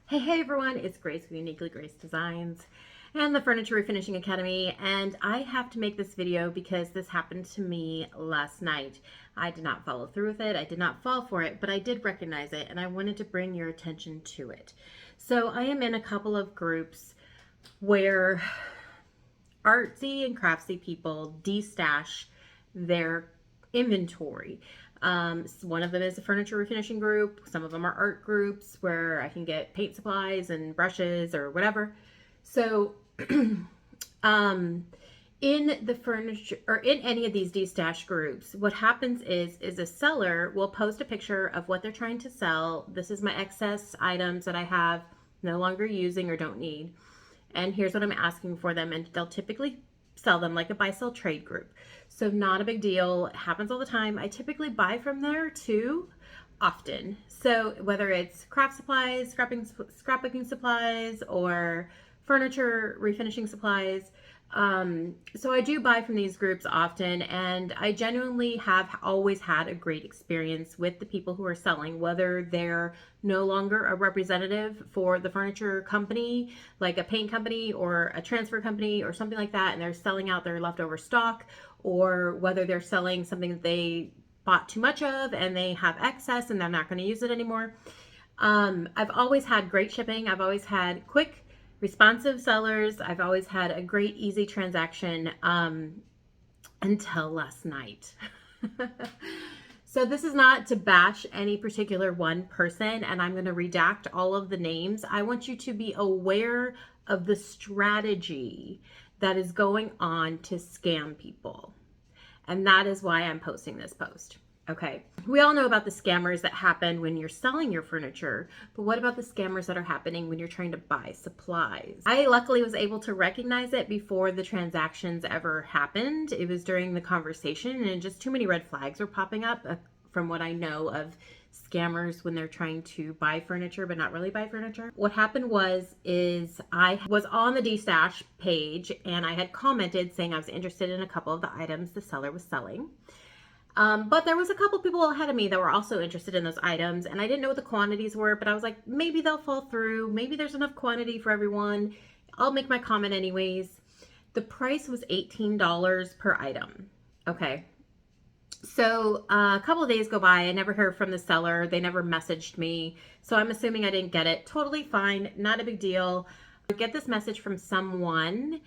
Hey everyone, it's Grace with Uniquely Grace Designs and the Furniture Refinishing Academy, and I have to make this video because this happened to me last night. I did not follow through with it, I did not fall for it, but I did recognize it and I wanted to bring your attention to it. So I am in a couple of groups where artsy and craftsy people destash their inventory. One of them is a furniture refinishing group. Some of them are art groups where I can get paint supplies and brushes or whatever. So, in the furniture or in any of these destash groups, what happens is a seller will post a picture of what they're trying to sell. This is my excess items that I have no longer using or don't need. And here's what I'm asking for them. And they'll typically sell them like a buy sell trade group. So not a big deal. It happens all the time. I typically buy from there too often. So whether it's craft supplies, scrapbooking supplies, or furniture refinishing supplies. So I do buy from these groups often, and I genuinely have always had a great experience with the people who are selling, whether they're no longer a representative for the furniture company, like a paint company or a transfer company or something like that, and they're selling out their leftover stock, or whether they're selling something that they bought too much of and they have excess and they're not going to use it anymore. I've always had great shipping. I've always had quick, responsive sellers. I've always had a great, easy transaction until last night. So this is not to bash any particular one person, and I'm going to redact all of the names. I want you to be aware of the strategy that is going on to scam people. And that is why I'm posting this post. Okay, we all know about the scammers that happen when you're selling your furniture, but what about the scammers that are happening when you're trying to buy supplies? I luckily was able to recognize it before the transactions ever happened. It was during the conversation, and just too many red flags were popping up from what I know of scammers when they're trying to buy furniture but not really buy furniture. What happened is I was on the destash page and I had commented saying I was interested in a couple of the items the seller was selling. But there was a couple people ahead of me that were also interested in those items, and I didn't know what the quantities were, but I was like, maybe they'll fall through. Maybe there's enough quantity for everyone. I'll make my comment anyways. The price was $18 per item. Okay. So a couple of days go by. I never heard from the seller. They never messaged me. So I'm assuming I didn't get it. Totally fine. Not a big deal. I get this message from someone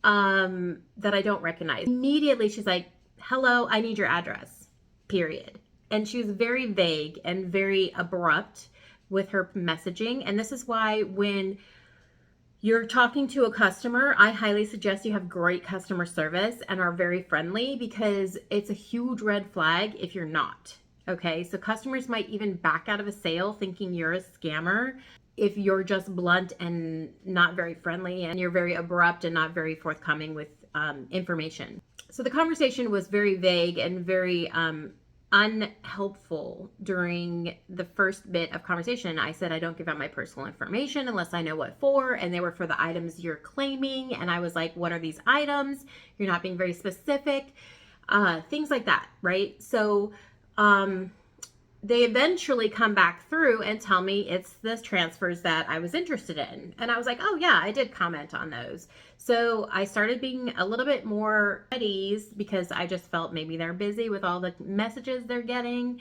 that I don't recognize. Immediately, she's like, hello, I need your address, period. And she was very vague and very abrupt with her messaging. And this is why when you're talking to a customer, I highly suggest you have great customer service and are very friendly, because it's a huge red flag if you're not. Okay, so customers might even back out of a sale thinking you're a scammer if you're just blunt and not very friendly, and you're very abrupt and not very forthcoming with information. So the conversation was very vague and very unhelpful during the first bit of conversation. I said, I don't give out my personal information unless I know what for, and they were for the items you're claiming. And I was like, what are these items? You're not being very specific, things like that, right? So they eventually come back through and tell me it's the transfers that I was interested in. And I was like, oh yeah, I did comment on those. So I started being a little bit more at ease, because I just felt maybe they're busy with all the messages they're getting,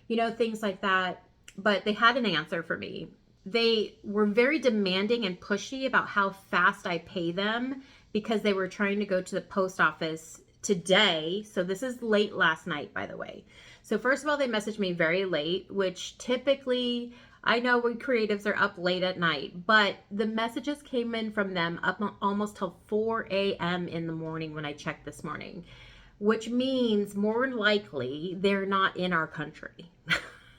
things like that. But they had an answer for me. They were very demanding and pushy about how fast I pay them, because they were trying to go to the post office today. So this is late last night, by the way. So first of all, they messaged me very late, which typically, I know we creatives are up late at night, but the messages came in from them up almost till 4 a.m. in the morning when I checked this morning, which means more than likely they're not in our country.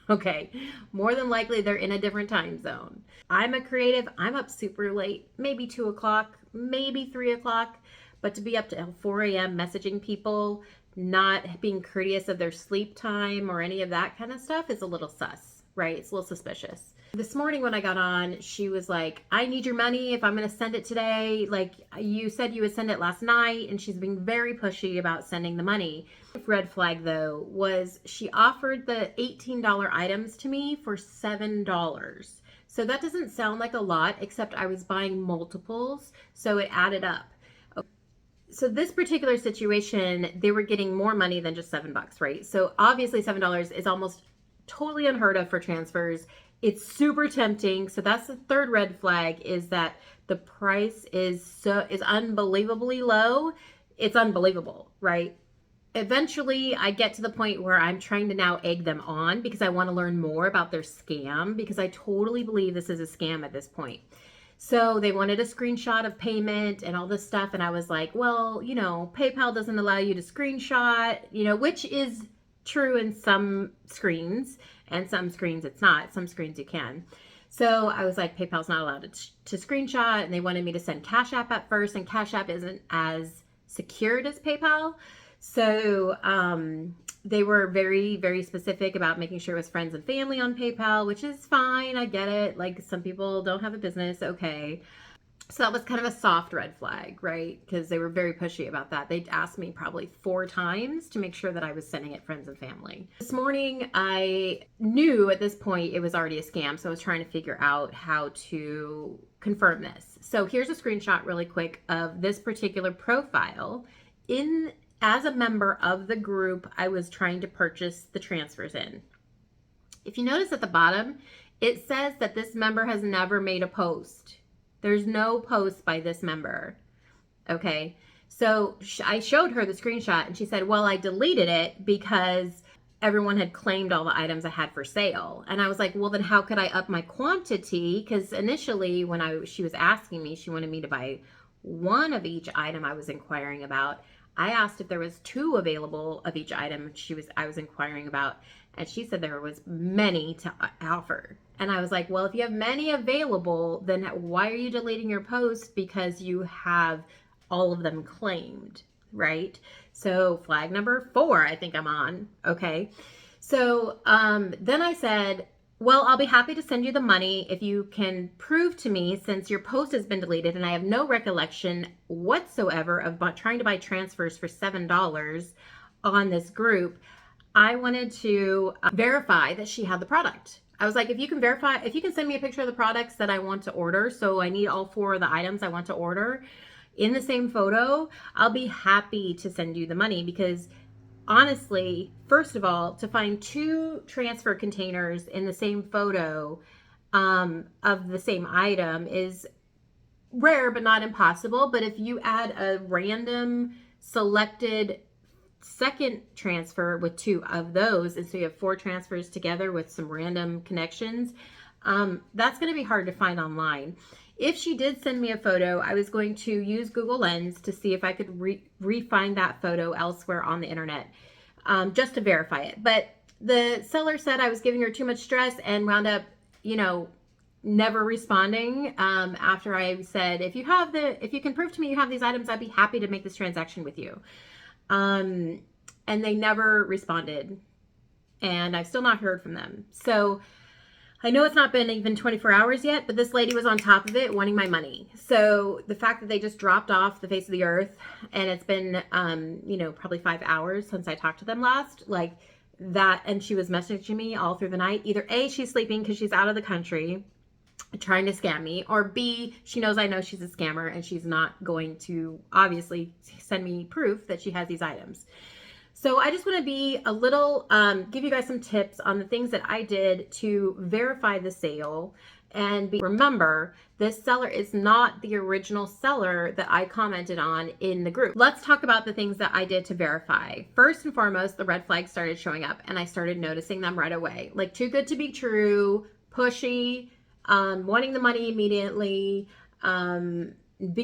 Okay, more than likely they're in a different time zone. I'm a creative, I'm up super late, maybe 2 o'clock, maybe 3 o'clock, but to be up to 4 a.m. messaging people, not being courteous of their sleep time or any of that kind of stuff is a little sus, right? It's a little suspicious. This morning when I got on, she was like, I need your money if I'm going to send it today. Like, you said you would send it last night. And she's being very pushy about sending the money. Red flag though was she offered the $18 items to me for $7. So that doesn't sound like a lot, except I was buying multiples, so it added up. So this particular situation, they were getting more money than just $7, right? So obviously $7 is almost totally unheard of for transfers. It's super tempting. So that's the third red flag, is that the price is unbelievably low. It's unbelievable, right? Eventually I get to the point where I'm trying to now egg them on because I want to learn more about their scam, because I totally believe this is a scam at this point. So they wanted a screenshot of payment and all this stuff. And I was like, well, PayPal doesn't allow you to screenshot, which is true in some screens, and some screens it's not. Some screens you can. So I was like, PayPal's not allowed to screenshot. And they wanted me to send Cash App at first. And Cash App isn't as secured as PayPal. So they were very, very specific about making sure it was friends and family on PayPal, which is fine. I get it. Like, some people don't have a business. Okay. So that was kind of a soft red flag, right? Because they were very pushy about that. They asked me probably 4 times to make sure that I was sending it friends and family. This morning, I knew at this point it was already a scam. So I was trying to figure out how to confirm this. So here's a screenshot really quick of this particular profile. As a member of the group I was trying to purchase the transfers in. If you notice at the bottom, it says that this member has never made a post. There's no post by this member. Okay. So I showed her the screenshot and she said, well, I deleted it because everyone had claimed all the items I had for sale. And I was like, well, then how could I up my quantity? Because initially when she was asking me, she wanted me to buy one of each item I was inquiring about. I asked if there was 2 available of each item I was inquiring about, and she said there was many to offer. And I was like, well, if you have many available, then why are you deleting your post? Because you have all of them claimed, right? So flag number 4, I think I'm on. Okay. So then I said, well, I'll be happy to send you the money if you can prove to me, since your post has been deleted and I have no recollection whatsoever of trying to buy transfers for $7 on this group. I wanted to verify that she had the product. I was like, if you can send me a picture of the products that I want to order, so I need all 4 of the items I want to order in the same photo, I'll be happy to send you the money. Because honestly, first of all, to find 2 transfer containers in the same photo of the same item is rare, but not impossible. But if you add a random selected second transfer with 2 of those, and so you have 4 transfers together with some random connections, that's going to be hard to find online. If she did send me a photo, I was going to use Google Lens to see if I could re-find that photo elsewhere on the internet, just to verify it. But the seller said I was giving her too much stress and wound up, never responding after I said, if you can prove to me you have these items, I'd be happy to make this transaction with you. And they never responded, and I've still not heard from them. So I know it's not been even 24 hours yet, but this lady was on top of it wanting my money. So the fact that they just dropped off the face of the earth, and it's been, probably 5 hours since I talked to them last, like that. And she was messaging me all through the night. Either A, she's sleeping because she's out of the country trying to scam me, or B, she knows I know she's a scammer and she's not going to obviously send me proof that she has these items. So I just want to be a little, give you guys some tips on the things that I did to verify the sale. And remember, this seller is not the original seller that I commented on in the group. Let's talk about the things that I did to verify. First and foremost, the red flags started showing up and I started noticing them right away. Like too good to be true, pushy, wanting the money immediately, being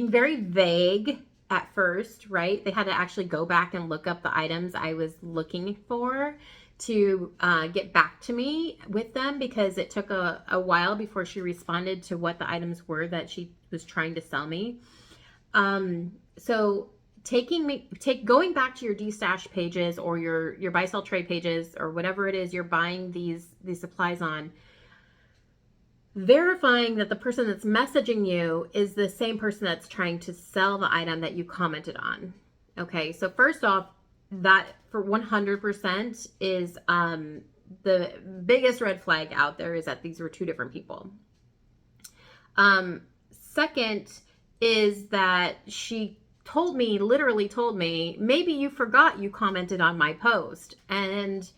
very vague at first, right? They had to actually go back and look up the items I was looking for to get back to me with them, because it took a while before she responded to what the items were that she was trying to sell me. So going back to your D-stash pages or your buy sell trade pages or whatever it is you're buying these supplies on, verifying that the person that's messaging you is the same person that's trying to sell the item that you commented on. Okay, so first off, that for 100% is the biggest red flag out there, is that these were 2 different people. Second is that she literally told me, maybe you forgot you commented on my post. And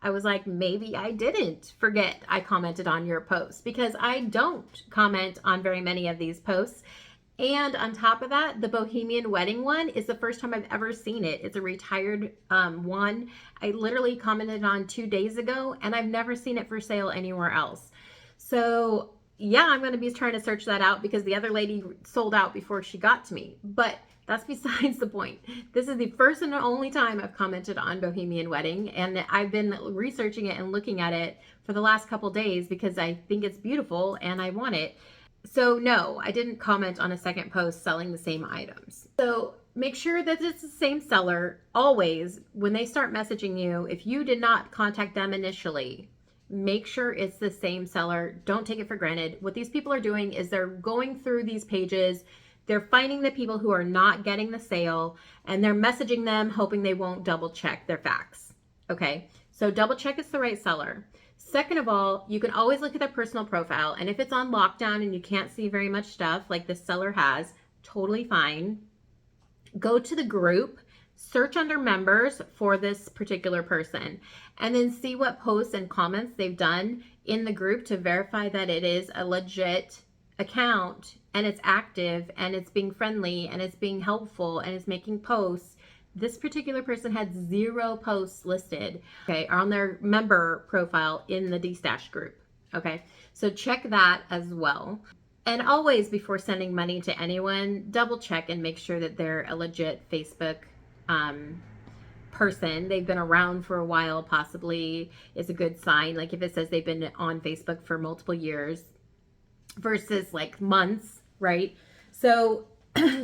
I was like, maybe I didn't forget I commented on your post, because I don't comment on very many of these posts. And on top of that, the Bohemian Wedding one is the first time I've ever seen it. It's a retired one. I literally commented on 2 days ago, and I've never seen it for sale anywhere else. So yeah, I'm going to be trying to search that out, because the other lady sold out before she got to me. But that's besides the point. This is the first and only time I've commented on Bohemian Wedding, and I've been researching it and looking at it for the last couple days because I think it's beautiful and I want it. So no, I didn't comment on a second post selling the same items. So make sure that it's the same seller always when they start messaging you. If you did not contact them initially, make sure it's the same seller. Don't take it for granted. What these people are doing is they're going through these pages, they're finding the people who are not getting the sale, and they're messaging them hoping they won't double check their facts. Okay, so double check it's the right seller. Second of all, you can always look at their personal profile, and if it's on lockdown and you can't see very much stuff like this seller has, totally fine. Go to the group, search under members for this particular person, and then see what posts and comments they've done in the group to verify that it is a legit account and it's active and it's being friendly and it's being helpful and it's making posts. This particular person had 0 posts listed, okay, on their member profile in the D-Stash group, okay? So check that as well. And always, before sending money to anyone, double check and make sure that they're a legit Facebook person. They've been around for a while, possibly, is a good sign. Like if it says they've been on Facebook for multiple years versus like months, right? So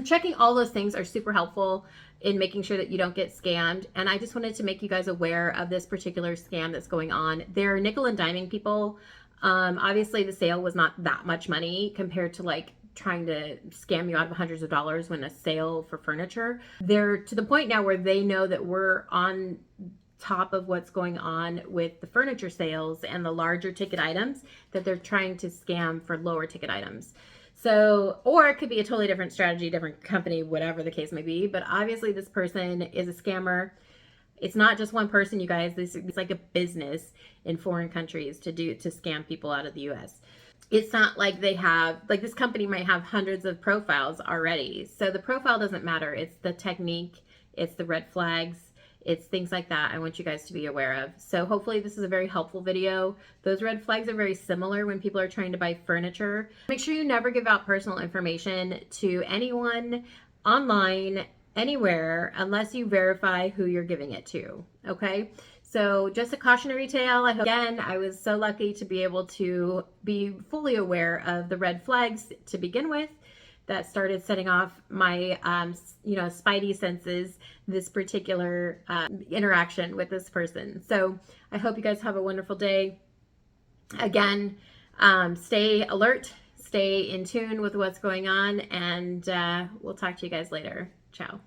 checking all those things are super helpful in making sure that you don't get scammed. And I just wanted to make you guys aware of this particular scam that's going on. They're nickel and diming people. Obviously the sale was not that much money compared to like trying to scam you out of hundreds of dollars when a sale for furniture. They're to the point now where they know that we're on top of what's going on with the furniture sales and the larger ticket items, that they're trying to scam for lower ticket items. So, or it could be a totally different strategy, different company, whatever the case may be. But obviously this person is a scammer. It's not just one person, you guys. It's like a business in foreign countries to scam people out of the US. It's not like they have, like this company might have hundreds of profiles already. So the profile doesn't matter. It's the technique, it's the red flags, it's things like that I want you guys to be aware of. So hopefully this is a very helpful video. Those red flags are very similar when people are trying to buy furniture. Make sure you never give out personal information to anyone online, anywhere, unless you verify who you're giving it to, okay? So just a cautionary tale. Again, I was so lucky to be able to be fully aware of the red flags to begin with that started setting off my, spidey senses, this particular interaction with this person. So I hope you guys have a wonderful day. Again, stay alert, stay in tune with what's going on, and we'll talk to you guys later. Ciao.